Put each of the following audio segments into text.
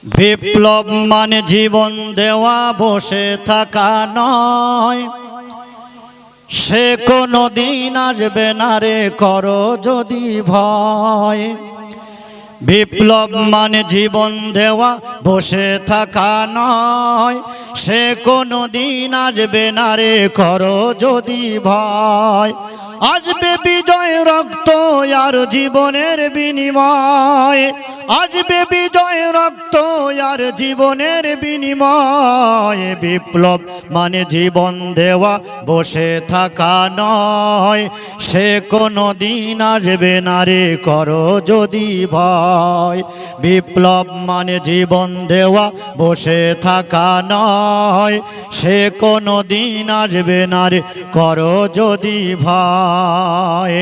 বিপ্লব মানে জীবন দেওয়া, বসে থাকা নয়। সে কোনো দিন আসবে না রে, করো যদি ভয়। বিপ্লব মানে জীবন দেওয়া, বসে থাকা নয়। সে কোনো দিন আসবে না রে, করো যদি ভয়। আসবে বিজয়, রক্ত আর জীবনের বিনিময়। আসবে বিজয়, রক্ত আর জীবনের বিনিময়। বিপ্লব মানে জীবন দেওয়া, বসে থাকা নয়। সে কোনো দিন আসবে না রে, করো যদি ভয়। বিপ্লব মানে জীবন দেওয়া, বসে থাকা নয়। সে কোনো দিন আসবে না রে, করো যদি ভয়।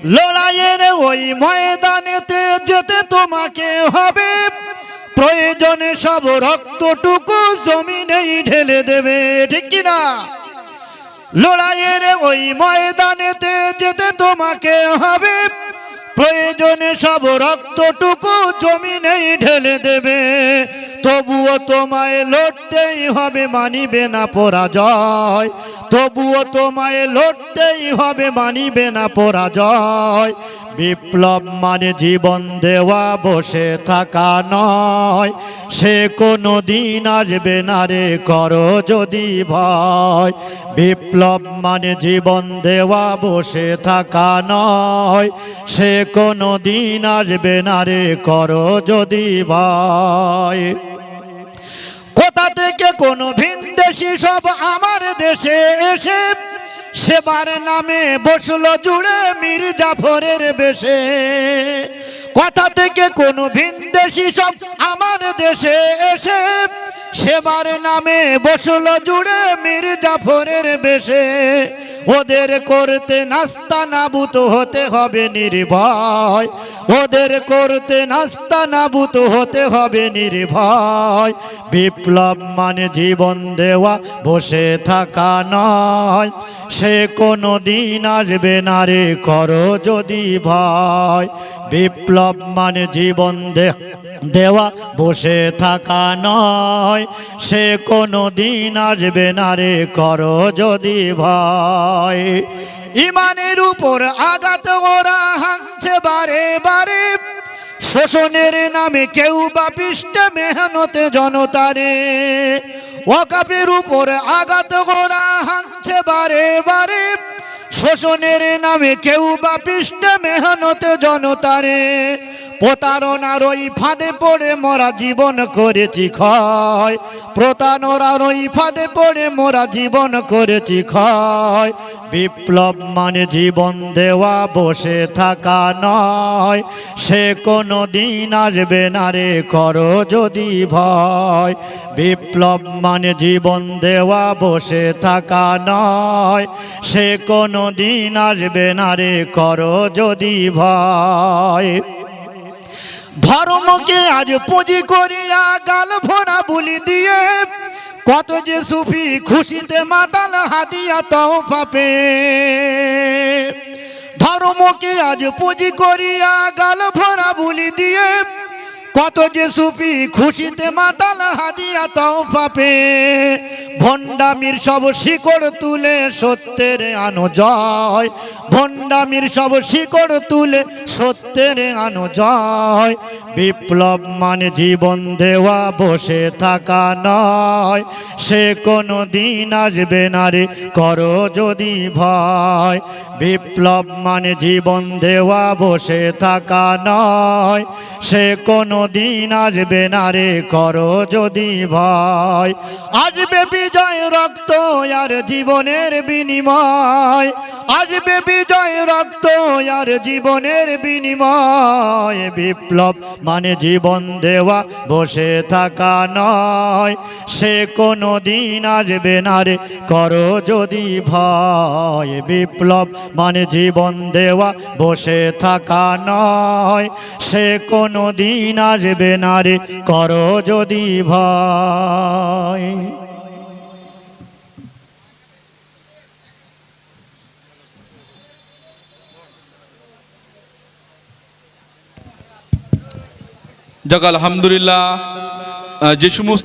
লড়াইয়ের ওই ময়দানেতে যেতে তোমাকে হবে, প্রয়োজনে সব রক্তটুকু জমিনেই ঢেলে দেবে, ঠিক কিনা? লড়াইয়ের ওই ময়দানেতে যেতে তোমাকে হবে, প্রয়োজনে সব রক্তটুকু জমিনেই ঢেলে দেবে। তবুও তোমায় লড়তেই হবে, মানিবে না পরাজয়। তবুও তোমায় লড়তেই হবে, মানিবে না পরাজয়। বিপ্লব মানে জীবন দেওয়া, বসে থাকা নয়। সে কোনো দিন আসবে না রে, করো যদি ভয়। বিপ্লব মানে জীবন দেওয়া, বসে থাকা নয়। সে কোনো দিন আসবে না রে, করো যদি ভয়। কোথা থেকে কোনো ভিনদেশি সব আমার দেশে এসে সেবার নামে বসলো জুড়ে মীর জাফরের বেশে। কোথা থেকে কোনো ভিনদেশি সব আমার দেশে এসে সেবার নামে বসলো জুড়ে মীর জাফরের বেশে। ওদের করতে নাস্তা নাবুদ হতে হবে নির্ভয়। ওদের করতে নাস্তা নাবুদ হতে হবে নির্ভয়। বিপ্লব মানে জীবন দেওয়া, বসে থাকা নয়। সে কোনো দিন আসবে না রে, করো যদি ভয়। বিপ্লব মানে জীবন দেওয়া, বসে থাকা নয়। সে কোনো দিন আসবে না রে, করো যদি ভয়। ইমানের উপর আঘাত ওরা হানছে বারে বারে, শোষণের নামে কেউ বা পৃষ্ঠে মেহনতে জনতারে। ওয়াকাফের উপর আঘাত ওরা হানছে বারে বারে, শোষণের নামে কেউ বা পৃষ্ঠে মেহনতে জনতারে। প্রতারণার ওই ফাঁদে পড়ে মোরা জীবন করেছি ক্ষয়। প্রতারণার ওই ফাঁদে পড়ে মোরা জীবন করেছি ক্ষয়। বিপ্লব মানে জীবন দেওয়া, বসে থাকা নয়। সে কোনো দিন আসবে না রে, করো যদি ভয়। বিপ্লব মানে জীবন দেওয়া, বসে থাকা নয়। সে কোনো দিন আসবে না রে, করো যদি ভয়। ধর্মকে আজ পুঁজি করিয়া গাল ভরা বুলি দিয়ে, কত যে সুফি খুশিতে মাতাল হাদিয়া তওফা পেয়ে। ধর্মকে আজ পুঁজি করিয়া গাল ভরা বুলি দিয়ে, কত যে সুফি খুশিতে মাতাল হাদিয়া তওফা পেয়ে। ভণ্ডামির সব শিকড় তুলে সত্যের আনো জয়। ভণ্ডামির সব শিকড় তুলে সত্যের আনো জয়। বিপ্লব মানে জীবন দেওয়া, বসে থাকা নয়। সে কোনো দিন আসবে না রে, করো যদি ভয়। বিপ্লব মানে জীবন দেওয়া, বসে থাকা নয়। সে কোনো দিন আসবে না রে, করো যদি ভয়। আসবে বিজয়, রক্ত আর জীবনের বিনিময়। আসবে বিজয়, রক্ত আর জীবনের বিনিময়। বিপ্লব মানে জীবন দেওয়া, বসে থাকা নয়। সে কোনো দিন আসবে না রে, করো যদি ভয়। বিপ্লব মানে জীবন দেওয়া, বসে থাকা নয়। সে কোনো দিন আসবে না রে, করো যদি ভয়। যাক আলহামদুলিল্লাহ, যে সমস্ত